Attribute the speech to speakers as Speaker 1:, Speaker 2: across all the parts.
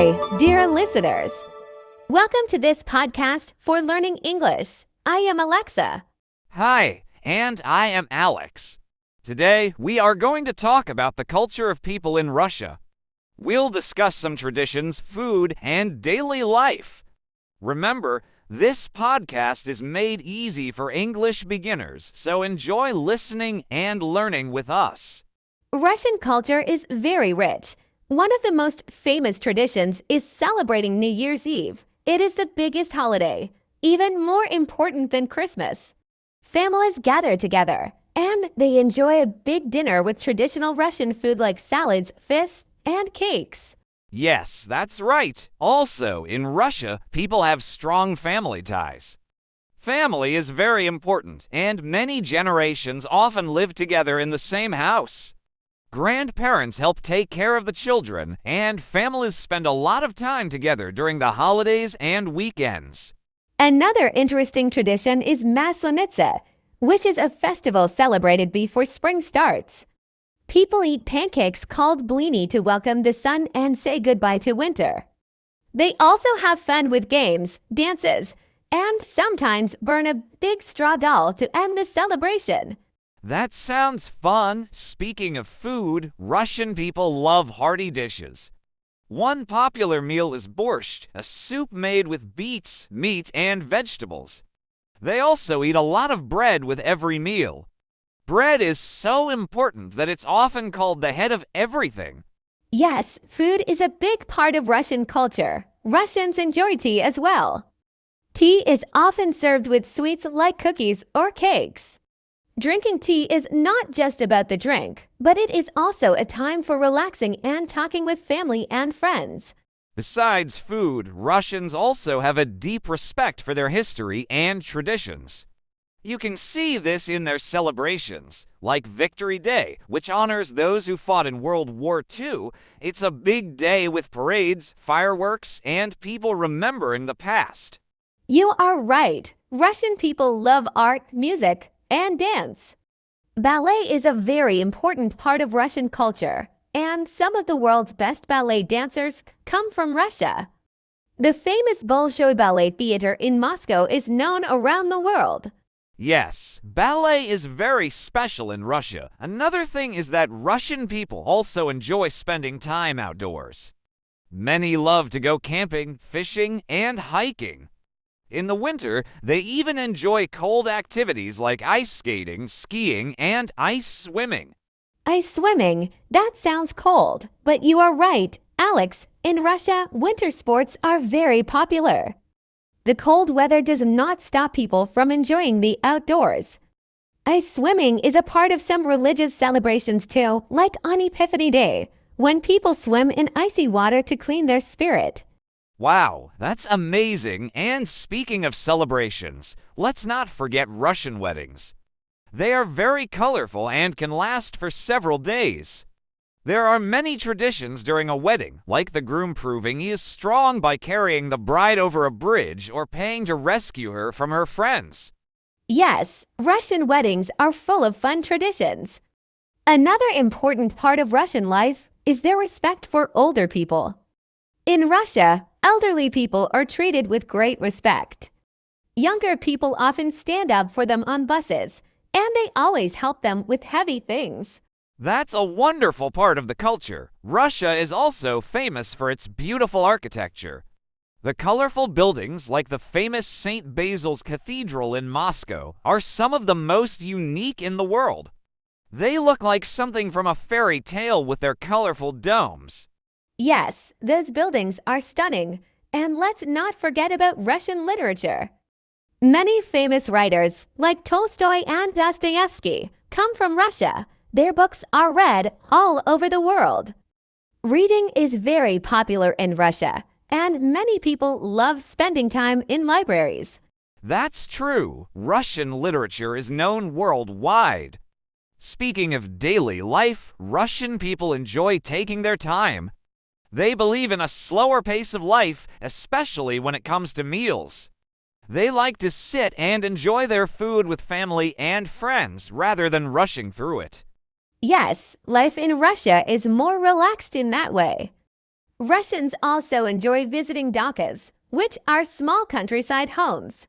Speaker 1: Hi, dear listeners. Welcome to this podcast for learning English. I am Alexa.
Speaker 2: Hi, and I am Alex. Today, we are going to talk about the culture of people in Russia. We'll discuss some traditions, food, and daily life. Remember, this podcast is made easy for English beginners, so enjoy listening and learning with us.
Speaker 1: Russian culture is very rich. One of the most famous traditions is celebrating New Year's Eve. It is the biggest holiday, even more important than Christmas. Families gather together, and they enjoy a big dinner with traditional Russian food like salads, fish, and cakes.
Speaker 2: Yes, that's right. Also, in Russia, people have strong family ties. Family is very important, and many generations often live together in the same house. Grandparents help take care of the children, and families spend a lot of time together during the holidays and weekends.
Speaker 1: Another interesting tradition is Maslenitsa, which is a festival celebrated before spring starts. People eat pancakes called blini to welcome the sun and say goodbye to winter. They also have fun with games, dances, and sometimes burn a big straw doll to end the celebration.
Speaker 2: That sounds fun. Speaking of food, Russian people love hearty dishes. One popular meal is borscht, a soup made with beets, meat, and vegetables. They also eat a lot of bread with every meal. Bread is so important that it's often called the head of everything.
Speaker 1: Yes, food is a big part of Russian culture. Russians enjoy tea as well. Tea is often served with sweets like cookies or cakes. Drinking tea is not just about the drink, but it is also a time for relaxing and talking with family and friends.
Speaker 2: Besides food, Russians also have a deep respect for their history and traditions. You can see this in their celebrations, like Victory Day, which honors those who fought in World War II. It's a big day with parades, fireworks, and people remembering the past.
Speaker 1: You are right. Russian people love art, music, and dance. Ballet is a very important part of Russian culture, and some of the world's best ballet dancers come from Russia. The famous Bolshoi Ballet Theater in Moscow is known around the world.
Speaker 2: Yes, ballet is very special in Russia. Another thing is that Russian people also enjoy spending time outdoors. Many love to go camping, fishing, and hiking. In the winter, they even enjoy cold activities like ice skating, skiing, and ice swimming.
Speaker 1: Ice swimming? That sounds cold. But you are right, Alex. In Russia, winter sports are very popular. The cold weather does not stop people from enjoying the outdoors. Ice swimming is a part of some religious celebrations too, like on Epiphany Day, when people swim in icy water to clean their spirit.
Speaker 2: Wow, that's amazing. And speaking of celebrations, let's not forget Russian weddings. They are very colorful and can last for several days. There are many traditions during a wedding, like the groom proving he is strong by carrying the bride over a bridge or paying to rescue her from her friends.
Speaker 1: Yes, Russian weddings are full of fun traditions. Another important part of Russian life is their respect for older people. In Russia, elderly people are treated with great respect. Younger people often stand up for them on buses, and they always help them with heavy things.
Speaker 2: That's a wonderful part of the culture. Russia is also famous for its beautiful architecture. The colorful buildings, like the famous St. Basil's Cathedral in Moscow, are some of the most unique in the world. They look like something from a fairy tale with their colorful domes.
Speaker 1: Yes, those buildings are stunning. And let's not forget about Russian literature. Many famous writers, like Tolstoy and Dostoevsky, come from Russia. Their books are read all over the world. Reading is very popular in Russia, and many people love spending time in libraries.
Speaker 2: That's true. Russian literature is known worldwide. Speaking of daily life, Russian people enjoy taking their time. They believe in a slower pace of life, especially when it comes to meals. They like to sit and enjoy their food with family and friends rather than rushing through it.
Speaker 1: Yes, life in Russia is more relaxed in that way. Russians also enjoy visiting dachas, which are small countryside homes.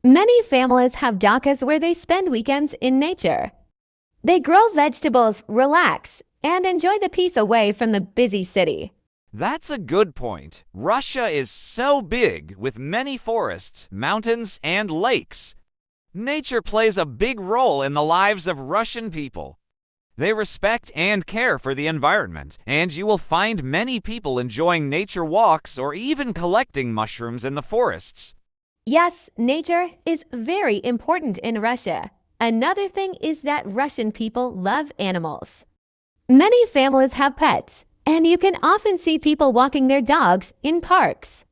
Speaker 1: Many families have dachas where they spend weekends in nature. They grow vegetables, relax, and enjoy the peace away from the busy city.
Speaker 2: That's a good point. Russia is so big with many forests, mountains, and lakes. Nature plays a big role in the lives of Russian people. They respect and care for the environment, and you will find many people enjoying nature walks or even collecting mushrooms in the forests.
Speaker 1: Yes, nature is very important in Russia. Another thing is that Russian people love animals. Many families have pets, and you can often see people walking their dogs in parks.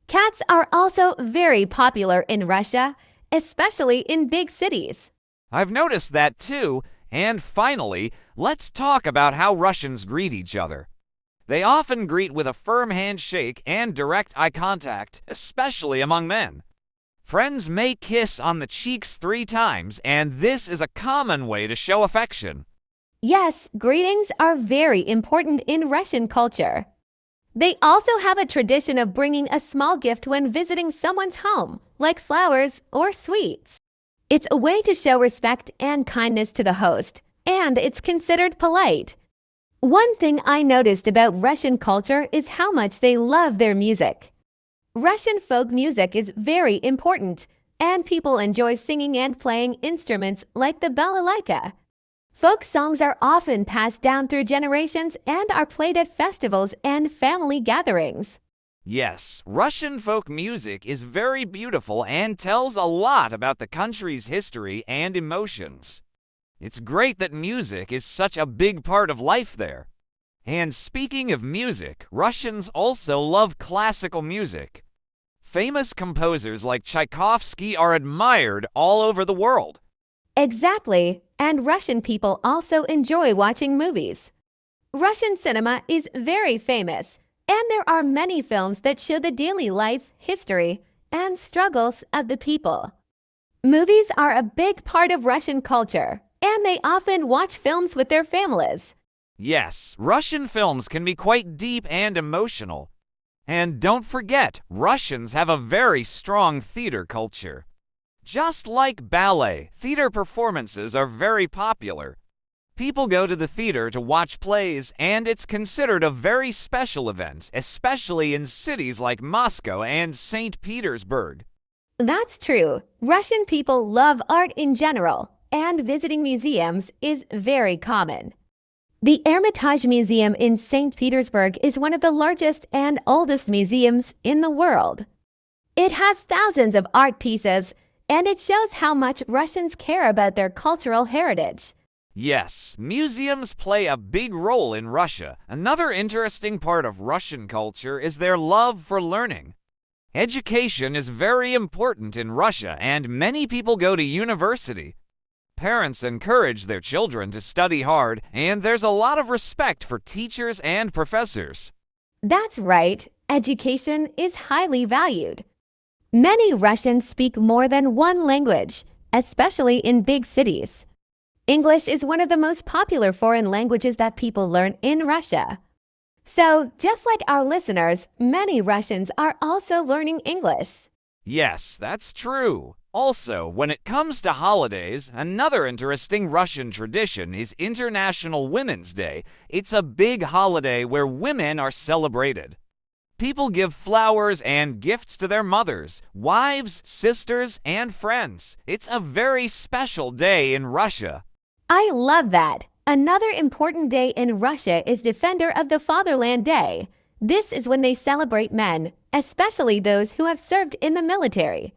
Speaker 1: Cats are also very popular in Russia, especially in big cities.
Speaker 2: I've noticed that too. And finally, let's talk about how Russians greet each other. They often greet with a firm handshake and direct eye contact, especially among men. Friends may kiss on the cheeks 3 times, and this is a common way to show affection.
Speaker 1: Yes, greetings are very important in Russian culture. They also have a tradition of bringing a small gift when visiting someone's home, like flowers or sweets. It's a way to show respect and kindness to the host, and it's considered polite. One thing I noticed about Russian culture is how much they love their music. Russian folk music is very important, and people enjoy singing and playing instruments like the balalaika. Folk songs are often passed down through generations and are played at festivals and family gatherings.
Speaker 2: Yes, Russian folk music is very beautiful and tells a lot about the country's history and emotions. It's great that music is such a big part of life there. And speaking of music, Russians also love classical music. Famous composers like Tchaikovsky are admired all over the world.
Speaker 1: Exactly, and Russian people also enjoy watching movies. Russian cinema is very famous, and there are many films that show the daily life, history, and struggles of the people. Movies are a big part of Russian culture, and they often watch films with their families.
Speaker 2: Yes, Russian films can be quite deep and emotional. And don't forget, Russians have a very strong theater culture. Just like ballet, theater performances are very popular. People go to the theater to watch plays, and it's considered a very special event, especially in cities like Moscow and St. Petersburg.
Speaker 1: That's true. Russian people love art in general, and visiting museums is very common. The Hermitage Museum in St. Petersburg is one of the largest and oldest museums in the world. It has thousands of art pieces, and it shows how much Russians care about their cultural heritage.
Speaker 2: Yes, museums play a big role in Russia. Another interesting part of Russian culture is their love for learning. Education is very important in Russia, and many people go to university. Parents encourage their children to study hard, and there's a lot of respect for teachers and professors.
Speaker 1: That's right. Education is highly valued. Many Russians speak more than one language, especially in big cities. English is one of the most popular foreign languages that people learn in Russia. So, just like our listeners, many Russians are also learning English.
Speaker 2: Yes, that's true. Also, when it comes to holidays, another interesting Russian tradition is International Women's Day. It's a big holiday where women are celebrated. People give flowers and gifts to their mothers, wives, sisters, and friends. It's a very special day in Russia.
Speaker 1: I love that. Another important day in Russia is Defender of the Fatherland Day. This is when they celebrate men, especially those who have served in the military.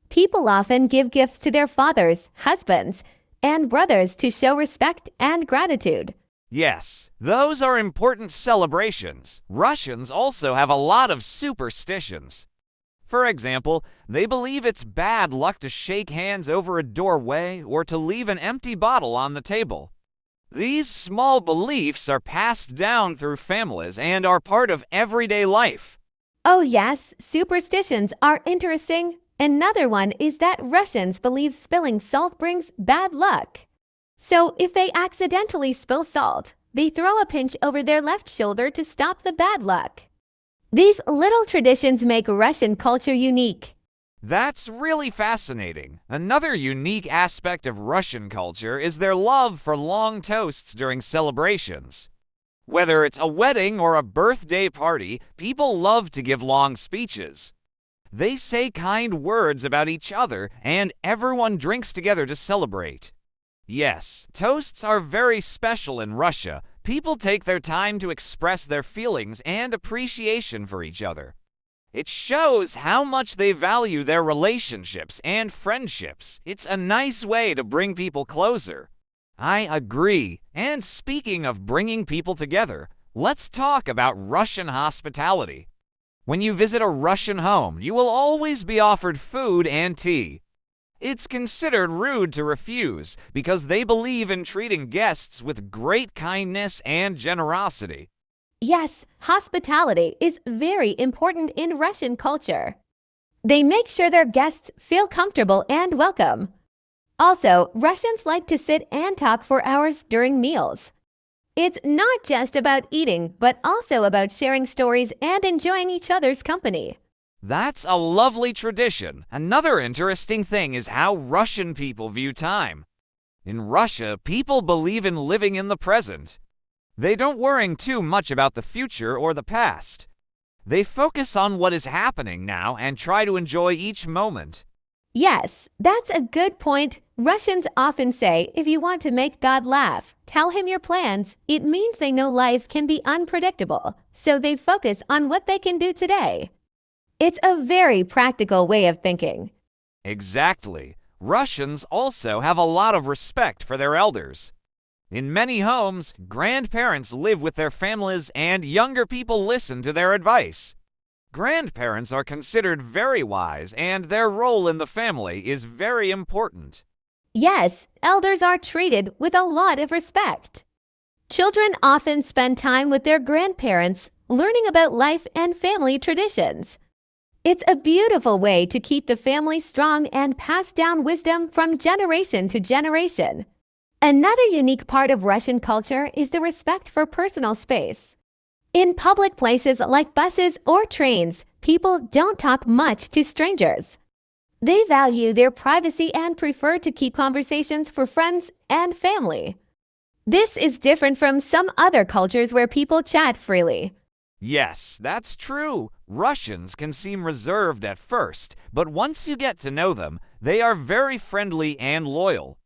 Speaker 1: People often give gifts to their fathers, husbands, and brothers to show respect and gratitude.
Speaker 2: Yes, those are important celebrations. Russians also have a lot of superstitions. For example, they believe it's bad luck to shake hands over a doorway or to leave an empty bottle on the table. These small beliefs are passed down through families and are part of everyday life.
Speaker 1: Oh yes, superstitions are interesting. Another one is that Russians believe spilling salt brings bad luck. So if they accidentally spill salt, they throw a pinch over their left shoulder to stop the bad luck. These little traditions make Russian culture unique.
Speaker 2: That's really fascinating. Another unique aspect of Russian culture is their love for long toasts during celebrations. Whether it's a wedding or a birthday party, people love to give long speeches. They say kind words about each other, and everyone drinks together to celebrate. Yes, toasts are very special in Russia. People take their time to express their feelings and appreciation for each other. It shows how much they value their relationships and friendships. It's a nice way to bring people closer. I agree. And speaking of bringing people together, let's talk about Russian hospitality. When you visit a Russian home, you will always be offered food and tea. It's considered rude to refuse because they believe in treating guests with great kindness and generosity.
Speaker 1: Yes, hospitality is very important in Russian culture. They make sure their guests feel comfortable and welcome. Also, Russians like to sit and talk for hours during meals. It's not just about eating, but also about sharing stories and enjoying each other's company.
Speaker 2: That's a lovely tradition. Another interesting thing is how Russian people view time. In Russia, people believe in living in the present. They don't worry too much about the future or the past. They focus on what is happening now and try to enjoy each moment.
Speaker 1: Yes, that's a good point. Russians often say, if you want to make God laugh, tell him your plans. It means they know life can be unpredictable, so they focus on what they can do today. It's a very practical way of thinking.
Speaker 2: Exactly. Russians also have a lot of respect for their elders. In many homes, grandparents live with their families and younger people listen to their advice. Grandparents are considered very wise and their role in the family is very important.
Speaker 1: Yes, elders are treated with a lot of respect. Children often spend time with their grandparents, learning about life and family traditions. It's a beautiful way to keep the family strong and pass down wisdom from generation to generation. Another unique part of Russian culture is the respect for personal space. In public places like buses or trains, people don't talk much to strangers. They value their privacy and prefer to keep conversations for friends and family. This is different from some other cultures where people chat freely.
Speaker 2: Yes, that's true. Russians can seem reserved at first, but once you get to know them, they are very friendly and loyal.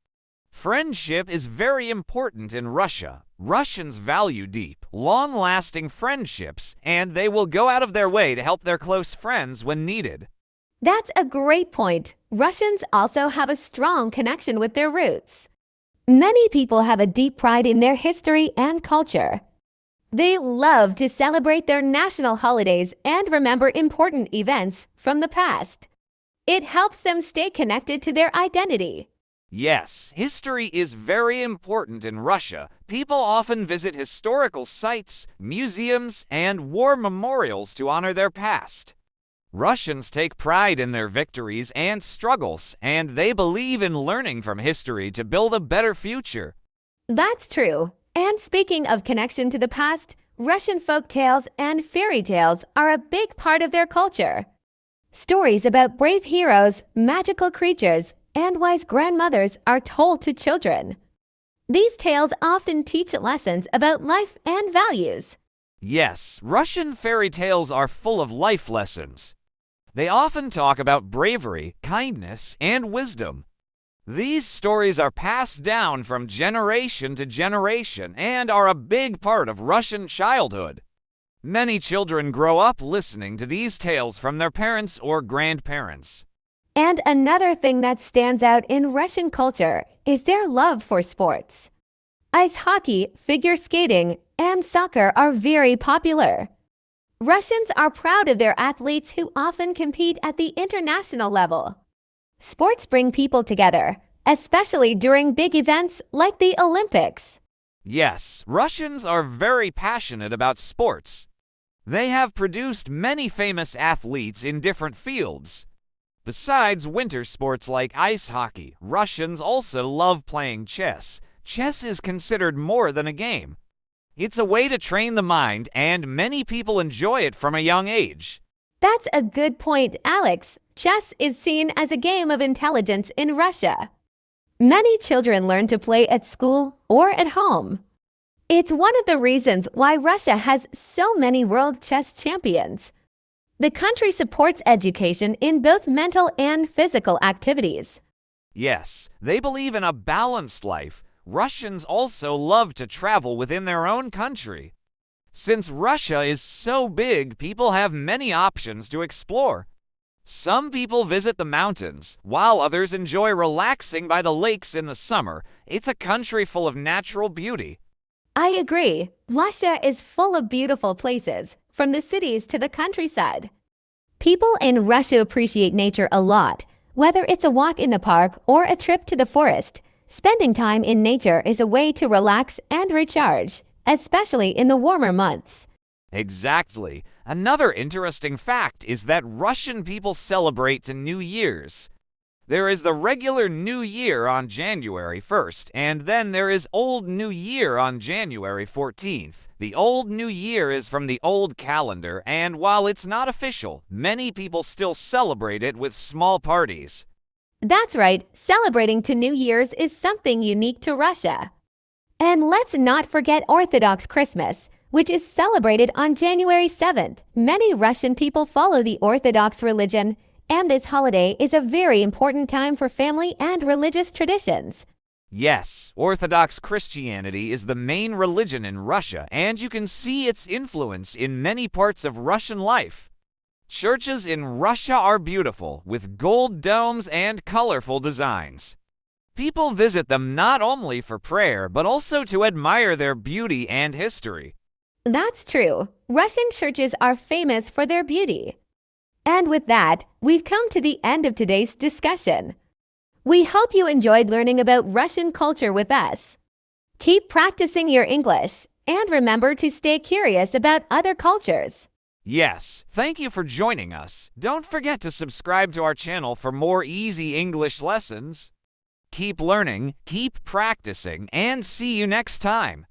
Speaker 2: Friendship is very important in Russia. Russians value deep, long-lasting friendships, and they will go out of their way to help their close friends when needed.
Speaker 1: That's a great point. Russians also have a strong connection with their roots. Many people have a deep pride in their history and culture. They love to celebrate their national holidays and remember important events from the past. It helps them stay connected to their identity.
Speaker 2: Yes, history is very important in Russia. People often visit historical sites, museums, and war memorials to honor their past. Russians take pride in their victories and struggles, and they believe in learning from history to build a better future.
Speaker 1: That's true. And speaking of connection to the past, Russian folk tales and fairy tales are a big part of their culture. Stories about brave heroes, magical creatures, and wise grandmothers are told to children. These tales often teach lessons about life and values.
Speaker 2: Yes, Russian fairy tales are full of life lessons. They often talk about bravery, kindness, and wisdom. These stories are passed down from generation to generation and are a big part of Russian childhood. Many children grow up listening to these tales from their parents or grandparents.
Speaker 1: And another thing that stands out in Russian culture is their love for sports. Ice hockey, figure skating, and soccer are very popular. Russians are proud of their athletes who often compete at the international level. Sports bring people together, especially during big events like the Olympics.
Speaker 2: Yes, Russians are very passionate about sports. They have produced many famous athletes in different fields. Besides winter sports like ice hockey, Russians also love playing chess. Chess is considered more than a game. It's a way to train the mind, and many people enjoy it from a young age.
Speaker 1: That's a good point, Alex. Chess is seen as a game of intelligence in Russia. Many children learn to play at school or at home. It's one of the reasons why Russia has so many world chess champions. The country supports education in both mental and physical activities.
Speaker 2: Yes, they believe in a balanced life. Russians also love to travel within their own country. Since Russia is so big, people have many options to explore. Some people visit the mountains, while others enjoy relaxing by the lakes in the summer. It's a country full of natural beauty.
Speaker 1: I agree. Russia is full of beautiful places, from the cities to the countryside. People in Russia appreciate nature a lot. Whether it's a walk in the park or a trip to the forest, spending time in nature is a way to relax and recharge, especially in the warmer months.
Speaker 2: Exactly. Another interesting fact is that Russian people celebrate New Year's. There is the regular New Year on January 1st, and then there is Old New Year on January 14th. The Old New Year is from the old calendar, and while it's not official, many people still celebrate it with small parties.
Speaker 1: That's right, celebrating to New Year's is something unique to Russia. And let's not forget Orthodox Christmas, which is celebrated on January 7th. Many Russian people follow the Orthodox religion, and this holiday is a very important time for family and religious traditions.
Speaker 2: Yes, Orthodox Christianity is the main religion in Russia, and you can see its influence in many parts of Russian life. Churches in Russia are beautiful, with gold domes and colorful designs. People visit them not only for prayer, but also to admire their beauty and history.
Speaker 1: That's true. Russian churches are famous for their beauty. And with that, we've come to the end of today's discussion. We hope you enjoyed learning about Russian culture with us. Keep practicing your English, and remember to stay curious about other cultures.
Speaker 2: Yes, thank you for joining us. Don't forget to subscribe to our channel for more easy English lessons. Keep learning, keep practicing, and see you next time.